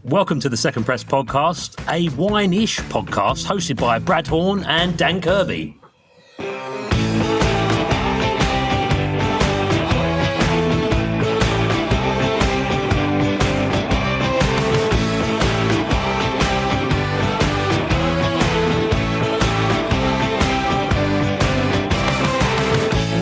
Welcome to the Second Press podcast, a wine-ish podcast hosted by Brad Horn and Dan Kirby.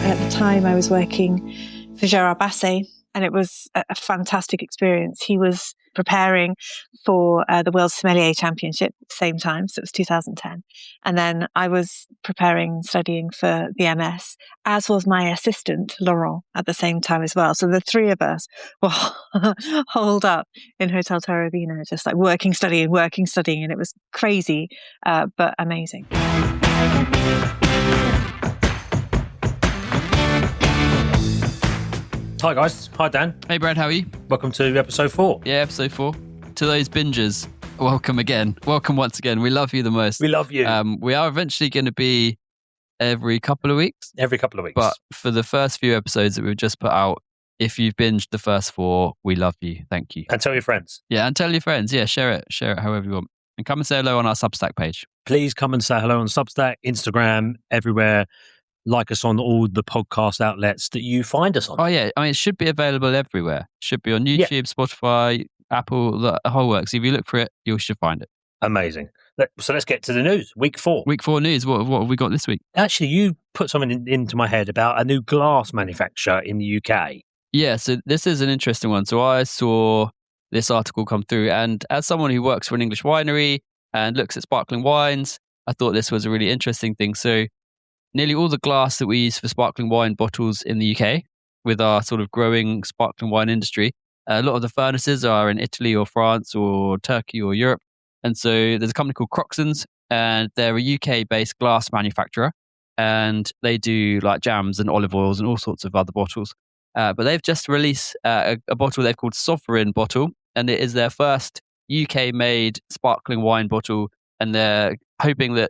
At the time, I was working for Gerard Basset, and it was a fantastic experience. He was preparing for the World Sommelier Championship at the same time, so it was 2010. And then I was studying for the MS, as was my assistant, Laurent, at the same time as well. So the three of us were holed up in Hotel Terravina, just like working, studying, and it was crazy, but amazing. Hi guys, hi Dan. Hey Brad, how are you? Welcome to episode 4. Yeah, episode 4. To those bingers, welcome again. Welcome once again. We love you the most. We love you. We are eventually going to be every couple of weeks. Every couple of weeks. But for the first few episodes that we've just put out, if you've binged the first 4, we love you. Thank you. And tell your friends. Yeah, and tell your friends. Yeah, share it however you want. And come and say hello on our Substack page. Please come and say hello on Substack, Instagram, everywhere. Like us on all the podcast outlets that you find us on. Oh yeah, I mean, it should be available everywhere. It should be on YouTube, Spotify, Apple, the whole works. If you look for it, you should find it. Amazing. So let's get to the news. Week 4. Week 4 news. What have we got this week? Actually, you put something into my head about a new glass manufacturer in the UK. Yeah, so this is an interesting one. So I saw this article come through, and as someone who works for an English winery and looks at sparkling wines, I thought this was a really interesting thing. So nearly all the glass that we use for sparkling wine bottles in the UK, with our sort of growing sparkling wine industry, a lot of the furnaces are in Italy or France or Turkey or Europe. And so there's a company called Croxons, and they're a UK-based glass manufacturer, and they do like jams and olive oils and all sorts of other bottles. But they've just released a bottle they've called Sovereign bottle, and it is their first UK-made sparkling wine bottle, and they're hoping that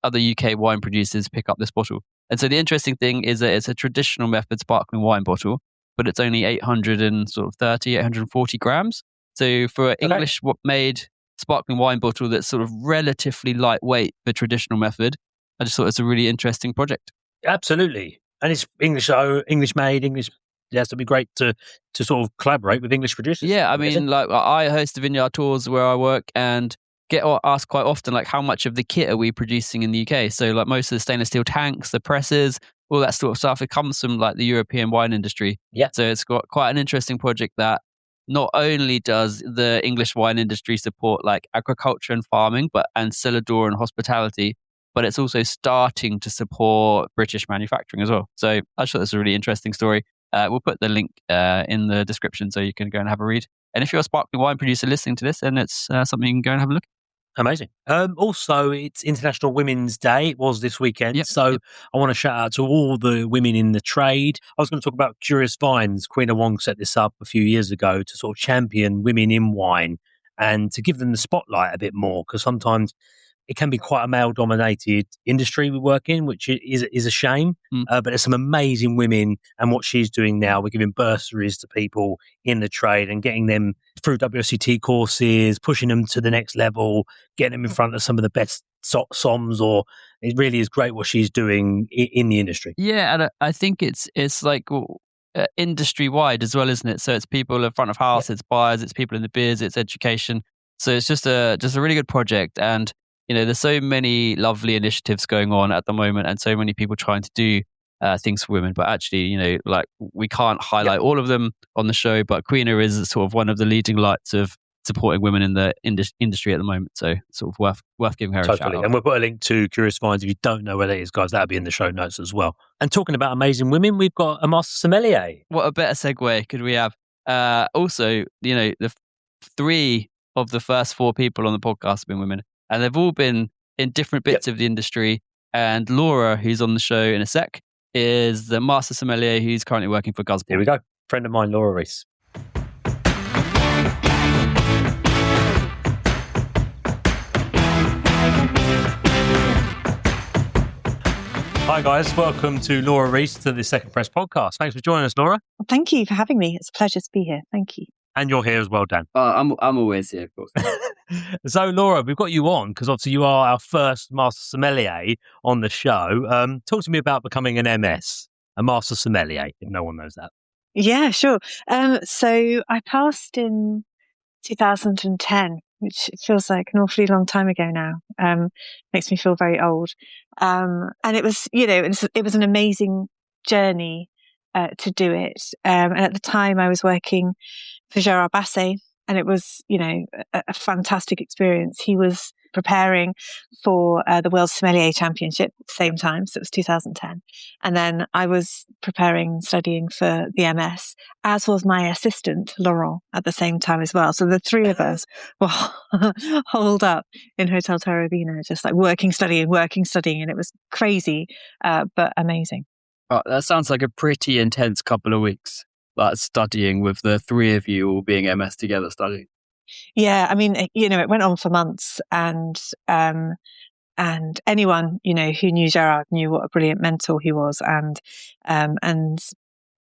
other UK wine producers pick up this bottle. And so the interesting thing is that it's a traditional method sparkling wine bottle, but it's only 840 grams. So for an English-made sparkling wine bottle that's sort of relatively lightweight for traditional method, I just thought it's a really interesting project. Absolutely. And it's English-made, English. It has to be great to sort of collaborate with English producers. Yeah, I mean, like I host the vineyard tours where I work and get asked quite often, like, how much of the kit are we producing in the UK? So like most of the stainless steel tanks, the presses, all that sort of stuff, it comes from like the European wine industry. Yeah. So it's got quite an interesting project that not only does the English wine industry support like agriculture and farming, and cellar door and hospitality, but it's also starting to support British manufacturing as well. So I thought that's a really interesting story. We'll put the link in the description so you can go and have a read. And if you're a sparkling wine producer listening to this, then it's something you can go and have a look at. Amazing. Also, it's International Women's Day. It was this weekend. Yep. So I want to shout out to all the women in the trade. I was going to talk about Curious Vines. Queen of Wong set this up a few years ago to sort of champion women in wine and to give them the spotlight a bit more, because sometimes it can be quite a male-dominated industry we work in, which is a shame. But there's some amazing women, and what she's doing now, we're giving bursaries to people in the trade and getting them through WSET courses, pushing them to the next level, getting them in front of some of the best somms. Or it really is great what she's doing in the industry. Yeah, and I think it's like industry-wide as well, isn't it? So it's people in front of house, It's buyers, it's people in the biz, it's education. So it's just a really good project. And you know, there's so many lovely initiatives going on at the moment and so many people trying to do things for women. But actually, you know, like we can't highlight all of them on the show, but Queena is sort of one of the leading lights of supporting women in the industry at the moment. So sort of worth giving her a shout out. And we'll put a link to Curious Vines. If you don't know where that is, guys, that'll be in the show notes as well. And talking about amazing women, we've got a master sommelier. What a better segue could we have? Also, you know, the 3 of the first 4 people on the podcast have been women. And they've all been in different bits of the industry. And Laura, who's on the show in a sec, is the master sommelier who's currently working for Gusbourne. Here we go. Friend of mine, Laura Rhys. Hi guys, welcome to Laura Rhys to the Second Press podcast. Thanks for joining us, Laura. Thank you for having me. It's a pleasure to be here. Thank you. And you're here as well, Dan. I'm always here, of course. So, Laura, we've got you on because obviously you are our first Master Sommelier on the show. Talk to me about becoming an MS, a Master Sommelier, if no one knows that. Yeah, sure. So I passed in 2010, which feels like an awfully long time ago now. Makes me feel very old. And it was, it was an amazing journey to do it. And at the time I was working for Gerard Basset, and it was, a fantastic experience. He was preparing for the World Sommelier Championship at the same time. So it was 2010. And then I was preparing, studying for the MS, as was my assistant, Laurent, at the same time as well. So the three of us were holed up in Hotel Terravina, just like working, studying. And it was crazy, but amazing. Oh, that sounds like a pretty intense couple of weeks, like studying with the three of you all being MS together studying. Yeah, I mean, it went on for months, and anyone, who knew Gerard knew what a brilliant mentor he was. And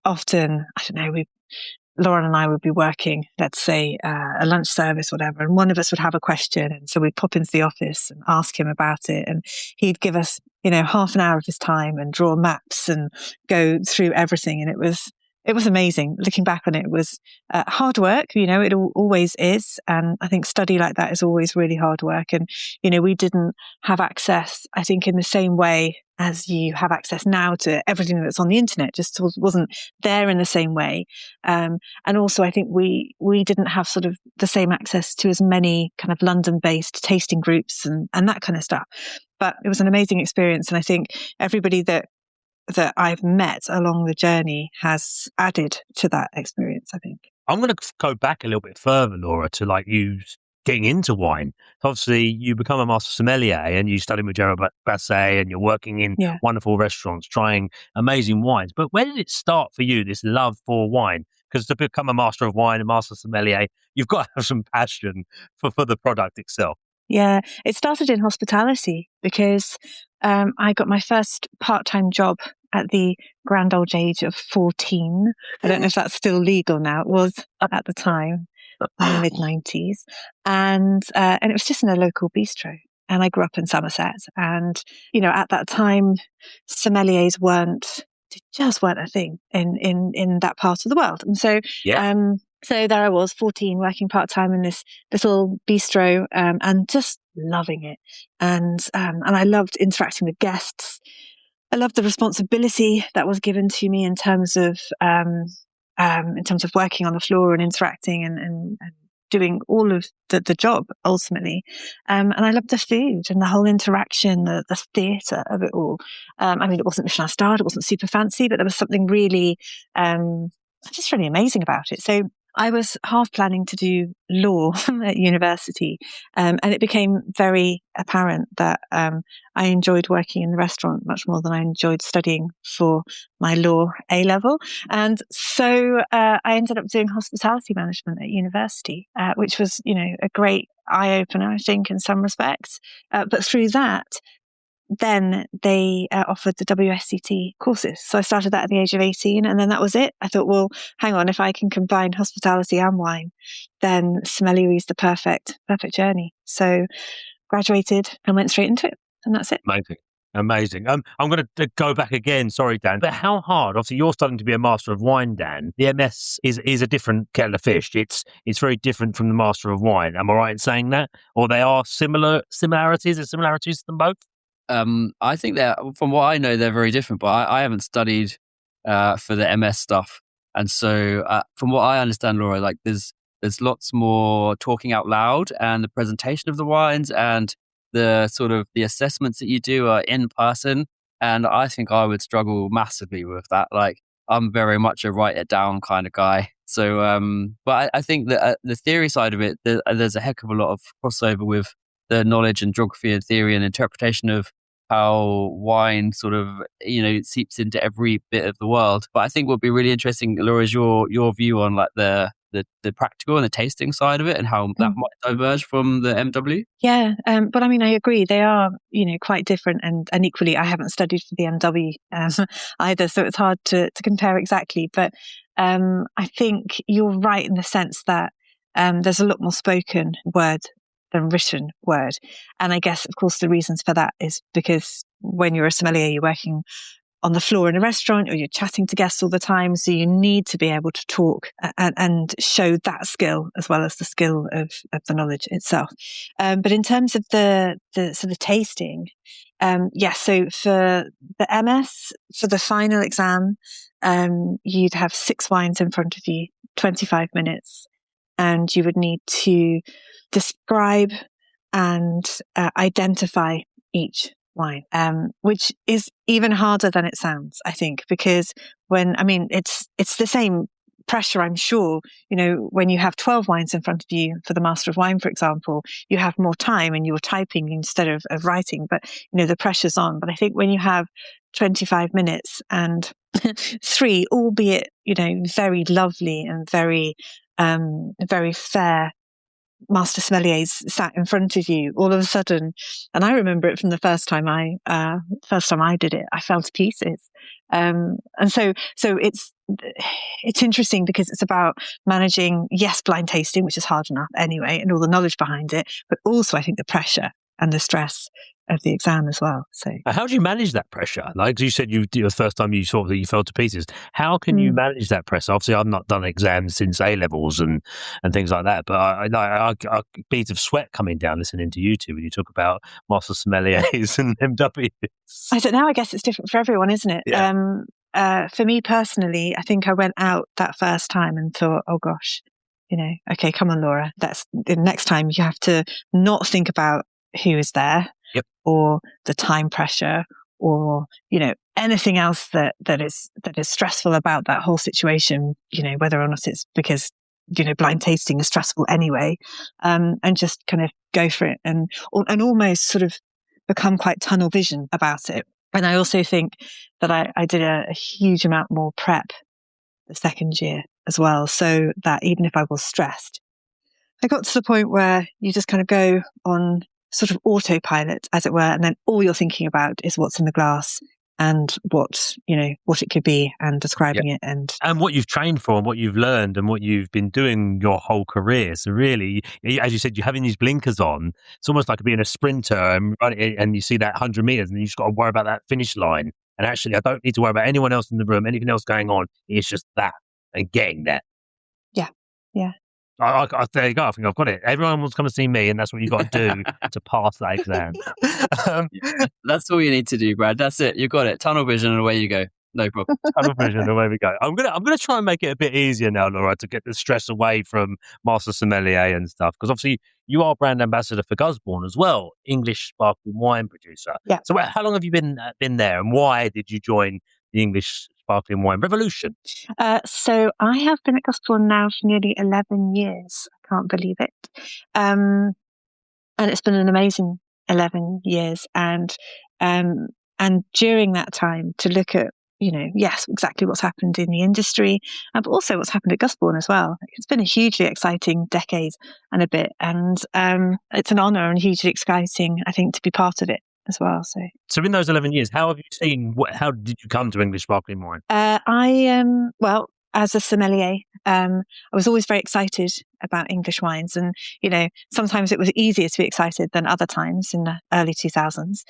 often, I don't know, Lauren and I would be working, let's say, a lunch service, whatever, and one of us would have a question. And so we'd pop into the office and ask him about it. And he'd give us, half an hour of his time and draw maps and go through everything. And it was amazing. Looking back on it, it was hard work, it always is. And I think study like that is always really hard work. And, we didn't have access, I think, in the same way as you have access now to everything that's on the internet, just wasn't there in the same way. And also, I think we didn't have sort of the same access to as many kind of London-based tasting groups and that kind of stuff. But it was an amazing experience. And I think everybody that I've met along the journey has added to that experience, I think. I'm going to go back a little bit further, Laura, to like you getting into wine. Obviously, you become a Master Sommelier and you study with Gerard Basset and you're working in wonderful restaurants, trying amazing wines. But where did it start for you, this love for wine? Because to become a Master of Wine, a Master Sommelier, you've got to have some passion for the product itself. Yeah, it started in hospitality because I got my first part-time job at the grand old age of 14. I don't know if that's still legal now. It was at the time, in the mid-90s. And it was just in a local bistro. And I grew up in Somerset. And, at that time, sommeliers just weren't a thing in that part of the world. And so, so there I was, 14, working part-time in this little bistro, and just loving it. And I loved interacting with guests. I loved the responsibility that was given to me in terms of working on the floor and interacting and doing all of the job ultimately. And I loved the food and the whole interaction, the theatre of it all. It wasn't Michelin starred, it wasn't super fancy, but there was something really, just really amazing about it. So I was half planning to do law at university, and it became very apparent that I enjoyed working in the restaurant much more than I enjoyed studying for my law A-level. And so I ended up doing hospitality management at university, which was, a great eye-opener, I think, in some respects. But through that, then they offered the WSET courses. So I started that at the age of 18, and then that was it. I thought, well, hang on, if I can combine hospitality and wine, then sommelier is the perfect journey. So graduated and went straight into it, and that's it. Amazing. I'm going to go back again. Sorry, Dan. But how hard? Obviously, you're starting to be a Master of Wine, Dan. The MS is a different kettle of fish. It's very different from the Master of Wine. Am I right in saying that? Or they are similarities? Are similarities to them both? I think that from what I know, they're very different, but I haven't studied for the MS stuff. And so from what I understand, Laura, like there's lots more talking out loud, and the presentation of the wines and the sort of the assessments that you do are in person. And I think I would struggle massively with that. Like I'm very much a write it down kind of guy. So, but I think that the theory side of it, there's a heck of a lot of crossover with the knowledge and geography and theory and interpretation of how wine sort of, seeps into every bit of the world. But I think what would be really interesting, Laura, is your view on like the practical and the tasting side of it and how that might diverge from the MW. Yeah, but I agree. They are, quite different, and equally, I haven't studied for the MW either, so it's hard to compare exactly. But I think you're right in the sense that there's a lot more spoken word than written word. And I guess, of course, the reasons for that is because when you're a sommelier, you're working on the floor in a restaurant or you're chatting to guests all the time. So you need to be able to talk and show that skill as well as the skill of the knowledge itself. But in terms of the sort of tasting, yes. So for the MS, for the final exam, you'd have 6 wines in front of you, 25 minutes, and you would need to describe and identify each wine, which is even harder than it sounds, I think, because it's the same pressure, I'm sure. When you have 12 wines in front of you for the Master of Wine, for example, you have more time and you're typing instead of writing, but the pressure's on. But I think when you have 25 minutes and 3, albeit, very lovely and very, very fair master sommeliers sat in front of you, all of a sudden, and I remember it from the first time I did it, I fell to pieces. And so it's interesting because it's about managing, yes, blind tasting, which is hard enough anyway, and all the knowledge behind it, but also I think the pressure and the stress of the exam as well. So how do you manage that pressure? Like you said, the first time you saw that you fell to pieces. How can you manage that pressure? Obviously, I've not done exams since A levels and things like that, but I beads of sweat coming down listening to you two when you talk about master sommeliers and MWs. I don't know. I guess it's different for everyone, isn't it? Yeah. For me personally, I think I went out that first time and thought, oh gosh, okay, come on, Laura. That's the next time you have to not think about who is there. Yep. Or the time pressure, or anything else that is stressful about that whole situation. Whether or not it's because blind tasting is stressful anyway, and just kind of go for it and almost sort of become quite tunnel vision about it. And I also think that I did a huge amount more prep the second year as well, so that even if I was stressed, I got to the point where you just kind of go on sort of autopilot, as it were, and then all you're thinking about is what's in the glass and what it could be and describing it and what you've trained for and what you've learned and what you've been doing your whole career. So really, as you said, you're having these blinkers on. It's almost like being a sprinter and you see that 100 meters and you just got to worry about that finish line. And actually, I don't need to worry about anyone else in the room, anything else going on. It's just that and getting there. Yeah. There you go. I think I've got it. Everyone wants to come and see me, and that's what you've got to do to pass that exam. That's all you need to do, Brad. That's it. You got it. Tunnel vision, and away you go. No problem. Tunnel vision, and away we go. I'm gonna try and make it a bit easier now, Laura, to get the stress away from master sommelier and stuff. Because obviously, you are brand ambassador for Gusbourne as well, English sparkling wine producer. Yeah. So how long have you been there, and why did you join the English sparkling wine revolution? So I have been at Gusbourne now for nearly 11 years. I can't believe it. And it's been an amazing 11 years. And during that time to look at, yes, exactly what's happened in the industry, but also what's happened at Gusbourne as well. It's been a hugely exciting decade and a bit. And it's an honour and hugely exciting, I think, to be part of it as well. So in those 11 years, how have you seen, how did you come to English sparkling wine? Well, as a sommelier, I was always very excited about English wines. And, sometimes it was easier to be excited than other times in the early 2000s.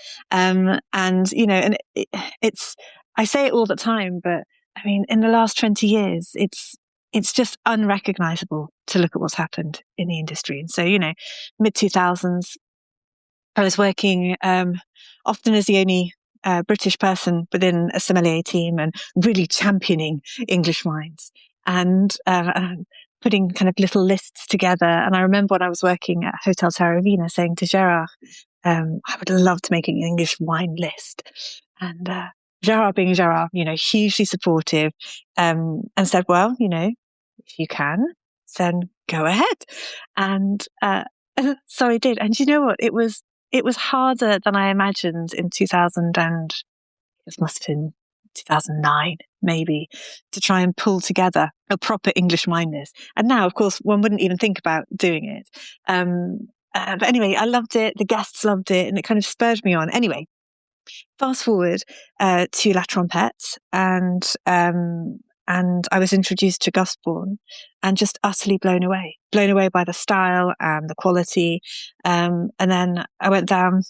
It's, I say it all the time, but I mean, in the last 20 years, it's just unrecognizable to look at what's happened in the industry. And so, mid 2000s, I was working often as the only British person within a sommelier team and really championing English wines and putting kind of little lists together. And I remember when I was working at Hotel Terravina saying to Gerard, I would love to make an English wine list. And Gerard being Gerard, hugely supportive, and said, well, if you can, then go ahead. And so I did. And you know what? It was harder than I imagined in 2000 and it must have been 2009, maybe, to try and pull together a proper English wine list. And now, of course, one wouldn't even think about doing it. But anyway, I loved it. The guests loved it, and it kind of spurred me on. Anyway, fast forward to La Trompette, and and I was introduced to gusbourne and just utterly blown away by the style and the quality. And then I went down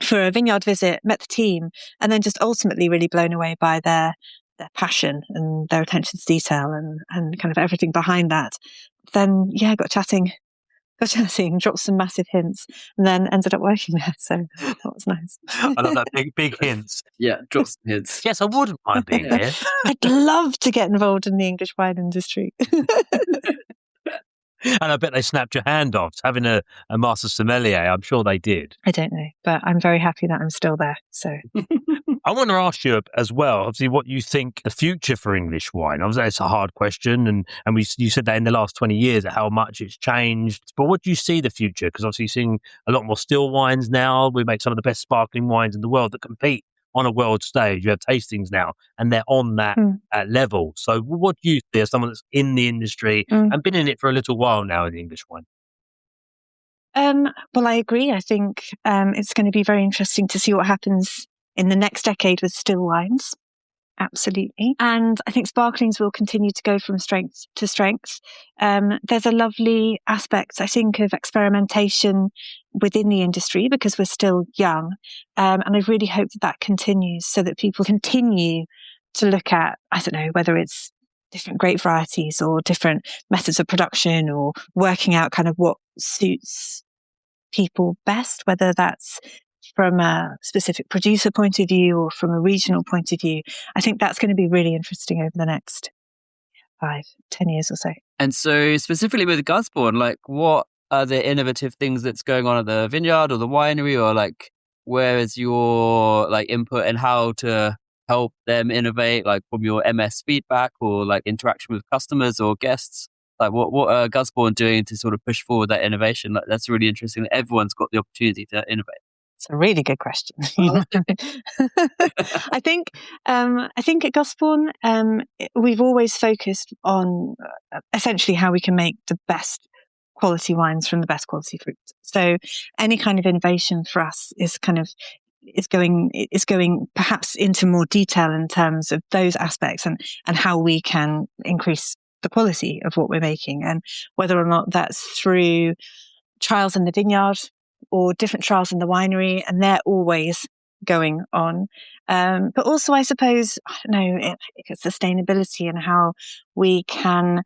for a vineyard visit, met the team, and then just ultimately really blown away by their passion and their attention to detail and kind of everything behind that. Then, got chatting, dropped some massive hints, and then ended up working there. So that was nice. I love that big hints. Yeah, drop some hints. Yes, I wouldn't mind being here. I'd love to get involved in the English wine industry. And I bet they snapped your hand off having a master sommelier. I'm sure they did. I don't know, but I'm very happy that I'm still there. So I want to ask you as well, obviously, what you think the future for English wine. Obviously, it's a hard question, and you said that in the last 20 years, how much it's changed. But what do you see the future? Because obviously, you're seeing a lot more still wines now. We make some of the best sparkling wines in the world that compete on a world stage. You have tastings now, and they're on that level. So what do you see as someone that's in the industry and been in it for a little while now in the English wine? Well, I agree. I think it's going to be very interesting to see what happens in the next decade with still wines. Absolutely. And I think sparklings will continue to go from strength to strength. There's a lovely aspect, I think, of experimentation within the industry because we're still young. And I really hope that continues so that people continue to look at, I don't know, whether it's different grape varieties or different methods of production or working out kind of what suits people best, whether that's from a specific producer point of view or from a regional point of view. I think that's going to be really interesting over the next 5-10 years or so. And so specifically with gusbourne, like what are the innovative things that's going on at the vineyard or the winery, or like where is your like input and how to help them innovate, like from your MS feedback or like interaction with customers or guests? Like what are gusbourne doing to sort of push forward that innovation? Like that's really interesting that everyone's got the opportunity to innovate. It's a really good question. I think at gusbourne, we've always focused on essentially how we can make the best quality wines from the best quality fruit. So any kind of innovation for us is going perhaps into more detail in terms of those aspects and how we can increase the quality of what we're making, and whether or not that's through trials in the vineyard or different trials in the winery, and they're always going on. But also, I suppose, I don't know, it's sustainability and how we can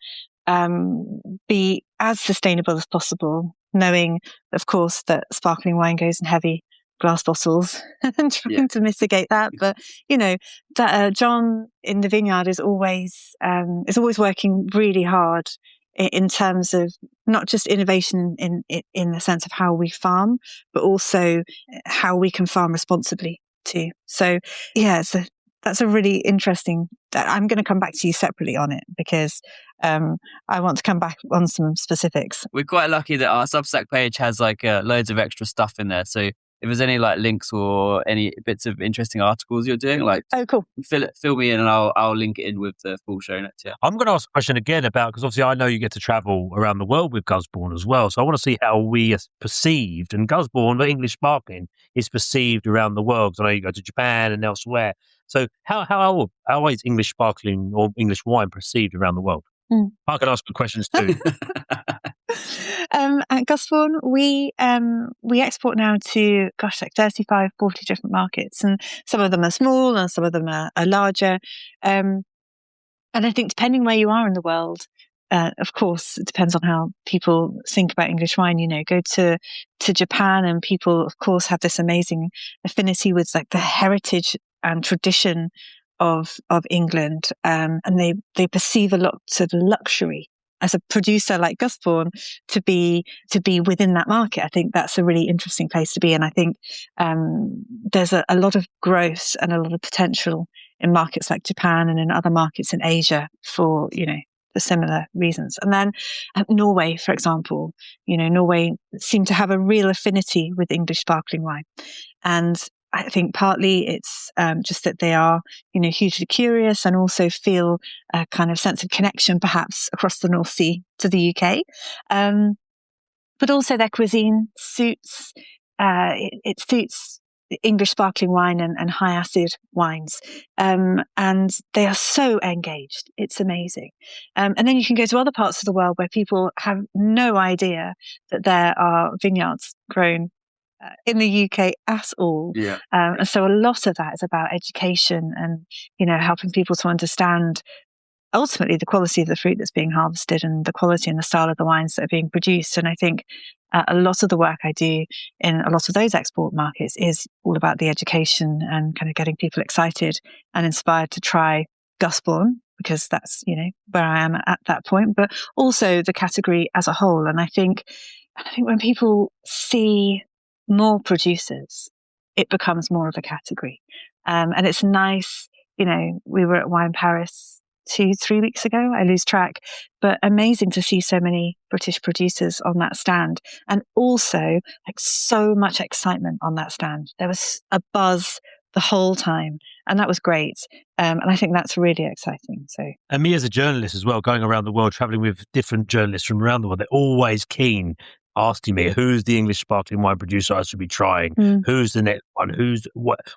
be as sustainable as possible, knowing, of course, that sparkling wine goes in heavy glass bottles and trying to mitigate that. But, John in the vineyard is always working really hard in terms of not just innovation in the sense of how we farm, but also how we can farm responsibly too. So that's a really interesting. I'm going to come back to you separately on it because I want to come back on some specifics. We're quite lucky that our Substack page has like loads of extra stuff in there. So if there's any like links or any bits of interesting articles you're doing, like cool, fill me in and I'll link it in with the full show notes. Yeah, I'm going to ask a question again about, because obviously I know you get to travel around the world with gusbourne as well. So I want to see how we are perceived, and gusbourne, the English sparkling, is perceived around the world. Because I know you go to Japan and elsewhere. So how is English sparkling or English wine perceived around the world? I can ask the questions too. At gusbourne, we export now to, like 35, 40 different markets, and some of them are small and some of them are larger. And I think depending where you are in the world, of course, it depends on how people think about English wine. Go to Japan, and people, of course, have this amazing affinity with like the heritage and tradition of England, and they perceive a lot of luxury as a producer like gusbourne to be within that market. I think that's a really interesting place to be, and I think there's a lot of growth and a lot of potential in markets like Japan and in other markets in Asia for similar reasons. And then Norway, for example, Norway seem to have a real affinity with English sparkling wine, and I think partly it's just that they are, hugely curious and also feel a kind of sense of connection, perhaps across the North Sea to the UK. But also their cuisine suits English sparkling wine and high acid wines. And they are so engaged. It's amazing. And then you can go to other parts of the world where people have no idea that there are vineyards grown in the UK at all. Yeah. And so a lot of that is about education and, helping people to understand ultimately the quality of the fruit that's being harvested and the quality and the style of the wines that are being produced. And I think a lot of the work I do in a lot of those export markets is all about the education and kind of getting people excited and inspired to try gusbourne, because that's, where I am at that point, but also the category as a whole. And I think when people see more producers, it becomes more of a category. And it's nice, we were at Wine Paris 2-3 weeks ago, I lose track, but amazing to see so many British producers on that stand, and also like so much excitement on that stand. There was a buzz the whole time, and that was great. And I think that's really exciting. So, and me as a journalist as well, going around the world, traveling with different journalists from around the world, they're always keen, asking me who's the English sparkling wine producer I should be trying, who's the next one,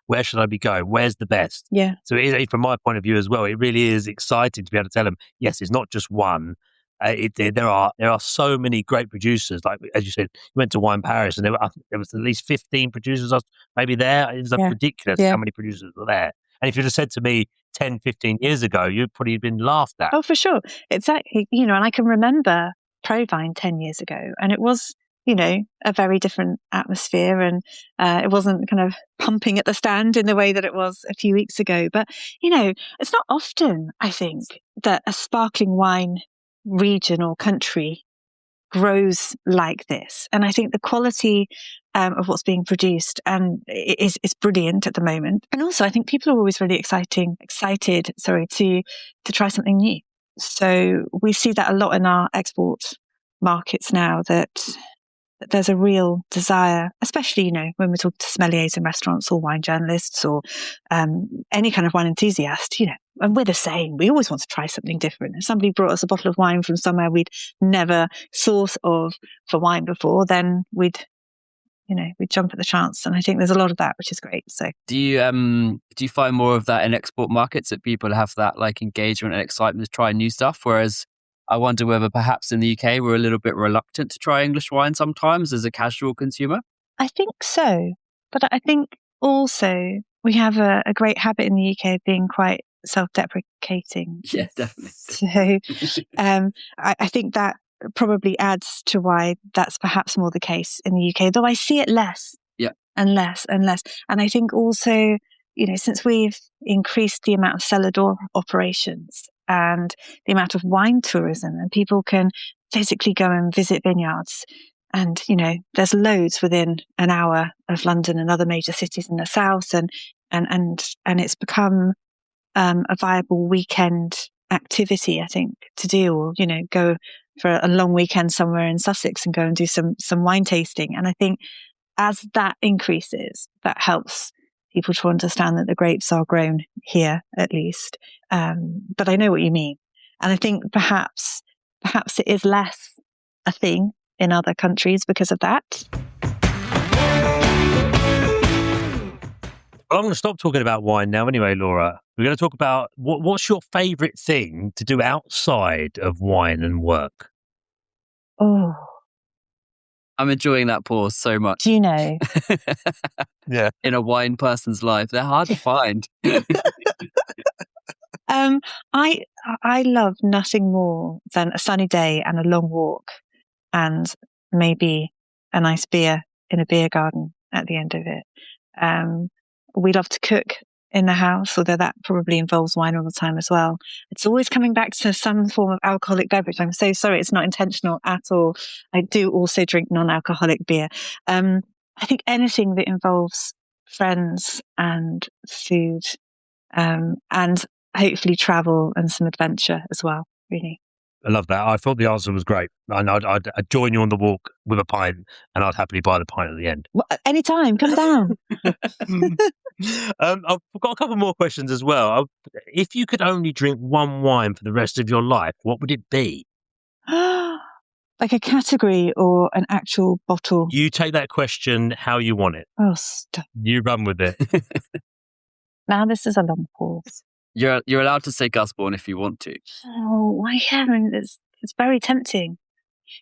where should I be going, where's the best. Yeah. So from my point of view as well, it really is exciting to be able to tell them, yes, it's not just one. There are so many great producers. Like as you said, you went to Wine Paris, and there was at least 15 producers maybe there. It was ridiculous how many producers were there. And if you'd have said to me 10, 15 years ago, you'd probably been laughed at. Oh, for sure. Exactly. And I can remember Provine 10 years ago, and it was, a very different atmosphere, and it wasn't kind of pumping at the stand in the way that it was a few weeks ago. But, it's not often, I think, that a sparkling wine region or country grows like this. And I think the quality of what's being produced is brilliant at the moment. And also, I think people are always really excited, to try something new. So we see that a lot in our export markets now, that there's a real desire, especially, when we talk to sommeliers in restaurants or wine journalists or any kind of wine enthusiast, and we're the same. We always want to try something different. If somebody brought us a bottle of wine from somewhere we'd never thought of for wine before, then we'd jump at the chance. And I think there's a lot of that, which is great. So do you find more of that in export markets, that people have that like engagement and excitement to try new stuff? Whereas I wonder whether perhaps in the UK we're a little bit reluctant to try English wine sometimes as a casual consumer. I think so. But I think also we have a great habit in the UK of being quite self-deprecating. Yeah, definitely. So I think that probably adds to why that's perhaps more the case in the UK, though I see it less and less and less. And I think also, since we've increased the amount of cellar door operations and the amount of wine tourism, and people can physically go and visit vineyards, and, there's loads within an hour of London and other major cities in the south, and it's become a viable weekend activity, I think, to do, or, go for a long weekend somewhere in Sussex and go and do some wine tasting. And I think as that increases, that helps people to understand that the grapes are grown here, at least. But I know what you mean. And I think perhaps it is less a thing in other countries because of that. Well, I'm going to stop talking about wine now anyway, Laura. We're going to talk about what's your favourite thing to do outside of wine and work? Oh, I'm enjoying that pause so much. do you know? Yeah. In a wine person's life, they're hard to find. I love nothing more than a sunny day and a long walk, and maybe a nice beer in a beer garden at the end of it. We love to cook in the house, although that probably involves wine all the time as well. It's always coming back to some form of alcoholic beverage. I'm so sorry, it's not intentional at all. I do also drink non-alcoholic beer. I think anything that involves friends and food, and hopefully travel and some adventure as well, really. I love that. I thought the answer was great. And I'd join you on the walk with a pint, and I'd happily buy the pint at the end. Well, anytime, come down. I've got a couple more questions as well. If you could only drink one wine for the rest of your life, what would it be? Like a category or an actual bottle? You take that question how you want it. Oh, stop. You run with it. Now this is a long pause. You're allowed to say gusbourne if you want to. Oh, why haven't? It's very tempting.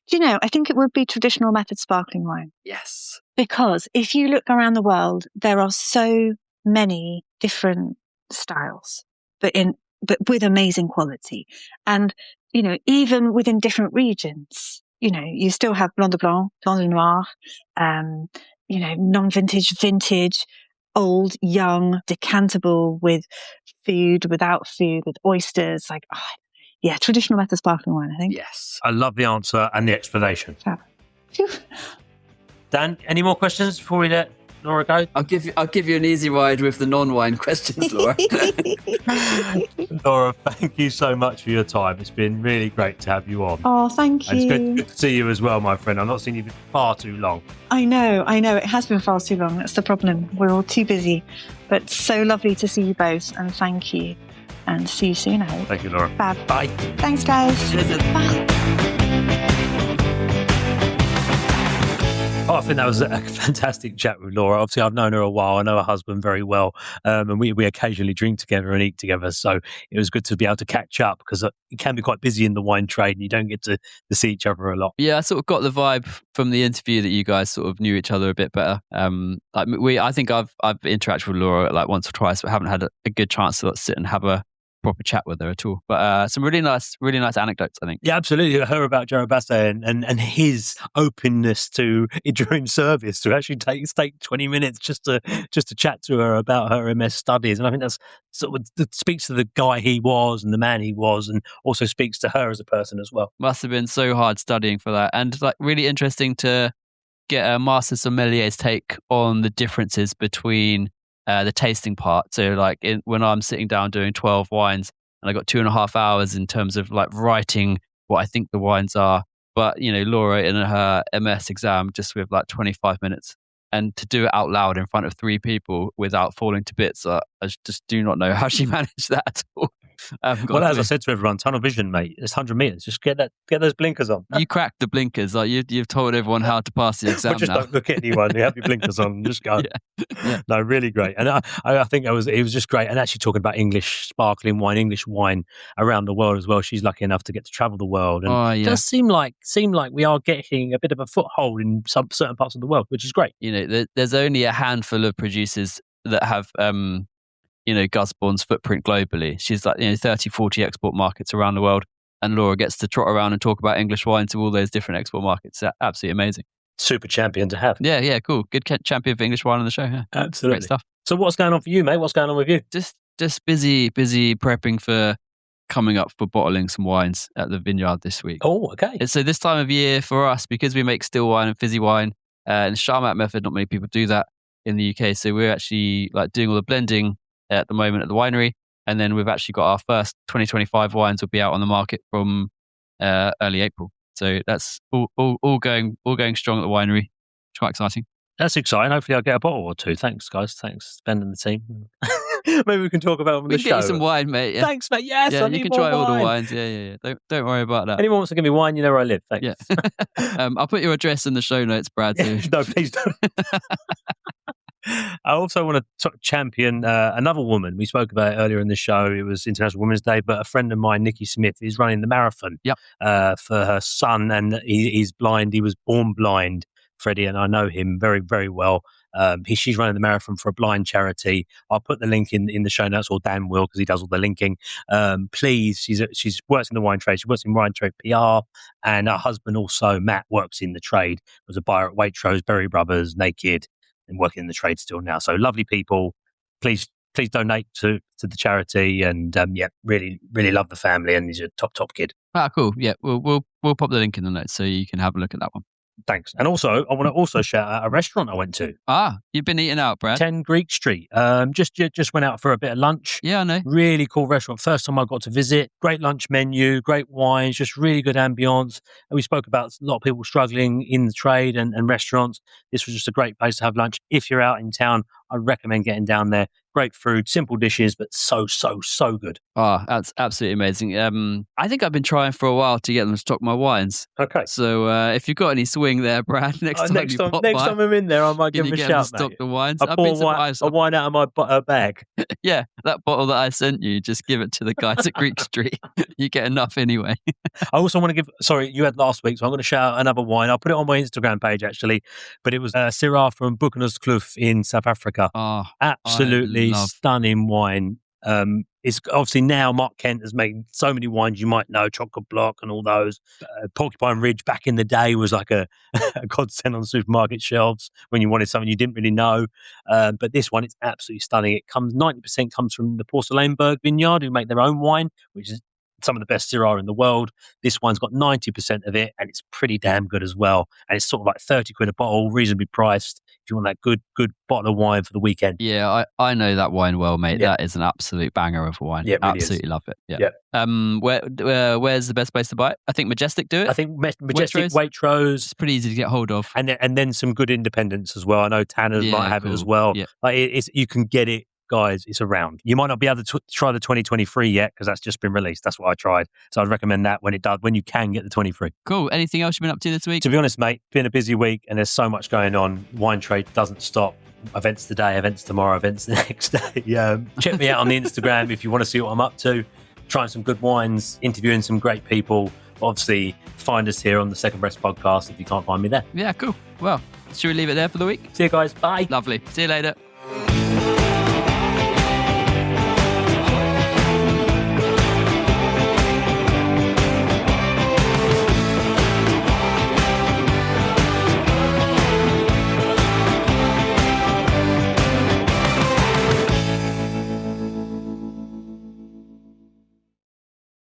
Do you know, I think it would be traditional method sparkling wine. Yes. Because if you look around the world, there are so many different styles, but with amazing quality. And, you know, even within different regions, you know, you still have Blanc de Blanc, Blanc de Noir, you know, non-vintage, vintage, old, young, decantable, with food, without food, with oysters. Like, yeah, traditional method sparkling wine, I think. Yes. I love the answer and the explanation. Phew. Dan, any more questions before we let Laura go? I'll give you an easy ride with the non-wine questions, Laura. Laura, thank you so much for your time. It's been really great to have you on. Oh, thank you. And it's good to see you as well, my friend. I've not seen you for far too long. I know. It has been far too long. That's the problem. We're all too busy. But so lovely to see you both, and thank you. And see you soon, I hope. Thank you, Laura. Fab. Bye. Thanks, guys. Bye. Oh, I think that was a fantastic chat with Laura. Obviously, I've known her a while. I know her husband very well. And we occasionally drink together and eat together. So it was good to be able to catch up because it can be quite busy in the wine trade and you don't get to see each other a lot. Yeah, I sort of got the vibe from the interview that you guys sort of knew each other a bit better. I think I've interacted with Laura like once or twice, but haven't had a good chance to sit and have a proper chat with her at all. But some really nice anecdotes, I think. Yeah, absolutely. I heard about gerard basset and his openness to during service to actually take 20 minutes just to chat to her about her MS studies. And I think that's sort of that speaks to the guy he was and the man he was, and also speaks to her as a person as well. Must have been so hard studying for that, and like really interesting to get a master sommelier's take on the differences between the tasting part. So like when I'm sitting down doing 12 wines and I got 2.5 hours in terms of like writing what I think the wines are. But, you know, Laura in her MS exam just with like 25 minutes, and to do it out loud in front of 3 people without falling to bits. I just do not know how she managed that at all. Well, as I said to everyone, tunnel vision, mate. It's 100 meters. Just get those blinkers on. You cracked the blinkers. Like you've told everyone how to pass the exam. Well, just now. don't look at anyone. You have your blinkers on and just go. Yeah. No, really great. And I think it was just great. And actually talking about English sparkling wine, English wine around the world as well. She's lucky enough to get to travel the world. And it does seem like we are getting a bit of a foothold in some certain parts of the world, which is great. You know, there's only a handful of producers that have Gusbourne's footprint globally. She's like, 30, 40 export markets around the world. And Laura gets to trot around and talk about English wine to all those different export markets. Absolutely amazing. Super champion to have. Yeah, cool. Good champion for English wine on the show. Yeah. Absolutely. Great stuff. So what's going on for you, mate? What's going on with you? Just busy prepping for coming up for bottling some wines at the vineyard this week. Oh, okay. So this time of year for us, because we make still wine and fizzy wine, and Charmat method, not many people do that in the UK. So we're actually like doing all the blending at the moment at the winery, and then we've actually got our first 2025 wines will be out on the market from early April. So that's all going strong at the winery. It's quite exciting. That's exciting. Hopefully I'll get a bottle or two. Thanks, guys. Thanks, Ben and the team. Maybe we can talk about them on the show. Get you some wine, mate. Yeah. Thanks, mate. Yes, yeah, I you need can more try all wine. the wines. Yeah. Don't worry about that. Anyone wants to give me wine, you know where I live. Thanks. Yeah. I'll put your address in the show notes, Brad. Too. No, please don't. I also want to champion another woman. We spoke about it earlier in the show. It was International Women's Day, but a friend of mine, Nikki Smith, is running the marathon for her son, and he's blind. He was born blind, Freddie, and I know him very, very well. She's running the marathon for a blind charity. I'll put the link in the show notes, or Dan will, because he does all the linking. Please, she's works in the wine trade. She works in wine trade PR, and her husband also, Matt, works in the trade. Was a buyer at Waitrose, Berry Brothers, Naked, and working in the trade still now. So lovely people. Please donate to the charity, and really, really love the family, and he's a top kid. Ah, cool. Yeah, we'll pop the link in the notes so you can have a look at that one. Thanks. And also, I want to also shout out a restaurant I went to. Ah, you've been eating out, Brad. 10 Greek Street. Just went out for a bit of lunch. Yeah, I know. Really cool restaurant. First time I got to visit. Great lunch menu, great wines, just really good ambience. And we spoke about a lot of people struggling in the trade and restaurants. This was just a great place to have lunch. If you're out in town, I recommend getting down there. Great food, simple dishes, but so good. Oh, that's absolutely amazing. I think I've been trying for a while to get them to stock my wines. Okay. So if you've got any swing there, Brad, next time I'm in there, I might give them a shout, stock mate. the wines. I've been surprised. A wine out of my bag. Yeah, that bottle that I sent you, just give it to the guys at Greek Street. You get enough anyway. I also want to give, sorry, you had last week, so I'm going to shout out another wine. I'll put it on my Instagram page, actually. But it was Syrah from Buchanan's in South Africa. Oh, absolutely stunning wine. It's obviously now Mark Kent has made so many wines you might know, Chocolate Block and all those. Porcupine Ridge back in the day was like a godsend on supermarket shelves when you wanted something you didn't really know. But this one, it's absolutely stunning. It comes 90% comes from the Porcellainberg vineyard, who make their own wine, which is some of the best Syrah in the world. This one's got 90% of it, and it's pretty damn good as well. And it's sort of like 30 quid a bottle, reasonably priced. If you want that good bottle of wine for the weekend. Yeah, I know that wine well, mate. Yeah. That is an absolute banger of a wine. Yeah, really absolutely love it. Yeah. Where's the best place to buy it? I think Majestic do it. I think Majestic, Waitrose. It's pretty easy to get hold of. And then some good independents as well. I know Tanner's might have it as well. Yeah. Like you can get it. Guys, it's around. You might not be able to try the 2023 yet because that's just been released. That's what I tried. So I'd recommend that when you can get the 23. Cool. Anything else you've been up to this week? To be honest, mate, been a busy week and there's so much going on. Wine trade doesn't stop. Events today, events tomorrow, events the next day. Check me out on the Instagram if you want to see what I'm up to. Trying some good wines, interviewing some great people. Obviously, find us here on the Second Breast podcast if you can't find me there. Yeah, cool. Well, should we leave it there for the week? See you guys. Bye. Lovely. See you later.